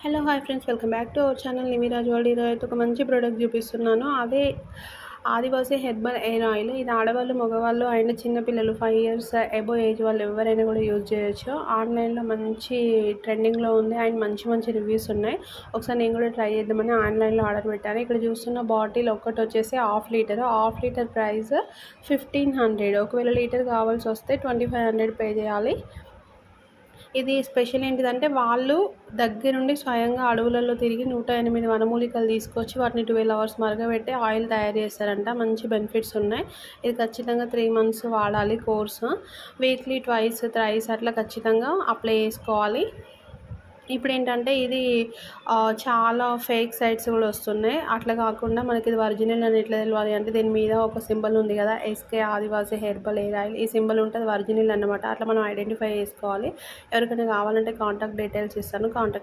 Hello hi friends, welcome back to our channel Nimiraj world. ఈరోజు అయితే ఒక మంచి ప్రోడక్ట్ చూపిస్తున్నాను. అదే ఆదివాసీ హెర్బల్ ఎయిర్ ఆయిల్. ఇది ఆడవాళ్ళు, మగవాళ్ళు అండ్ చిన్నపిల్లలు 5 years అబోవ్ ఏజ్ వాళ్ళు ఎవరైనా కూడా యూజ్ చేయొచ్చు. ఆన్లైన్లో మంచి ట్రెండింగ్లో ఉంది అండ్ మంచి మంచి రివ్యూస్ ఉన్నాయి. ఒకసారి నేను కూడా ట్రై చేద్దామని ఆన్లైన్లో ఆర్డర్ పెట్టాను. ఇక్కడ చూస్తున్న బాటిల్ ఒక్కటి వచ్చేసి హాఫ్ లీటర్ ప్రైస్ 1500. ఒకవేళ లీటర్ కావాల్సి వస్తే 2500 పే చేయాలి. ఇది స్పెషల్ ఏంటిదంటే వాళ్ళు దగ్గరుండి స్వయంగా అడవులలో తిరిగి 108 వనమూలికలు తీసుకొచ్చి వాటిని 12 hours మరగబెట్టి ఆయిల్ తయారు చేస్తారంట. మంచి బెనిఫిట్స్ ఉన్నాయి. ఇది ఖచ్చితంగా 3 months వాడాలి కోర్సు. వీక్లీ ట్వైస్ థ్రైస్ అట్లా ఖచ్చితంగా అప్లై చేసుకోవాలి. ఇప్పుడు ఏంటంటే ఇది చాలా ఫేక్ సైట్స్ కూడా వస్తున్నాయి. అట్లా కాకుండా మనకి ఇది ఒరిజినల్ అని ఎట్లా తెలియాలి అంటే దీని మీద ఒక సింబల్ ఉంది కదా, ఎస్కే ఆదివాసీ హెర్బల్ ఎయిర్ ఆయిల్. ఈ సింబల్ ఉంటుంది ఒరిజినల్ అన్నమాట. అట్లా మనం ఐడెంటిఫై చేసుకోవాలి. ఎవరికైనా కావాలంటే కాంటాక్ట్ డీటెయిల్స్ ఇస్తాను, కాంటాక్ట్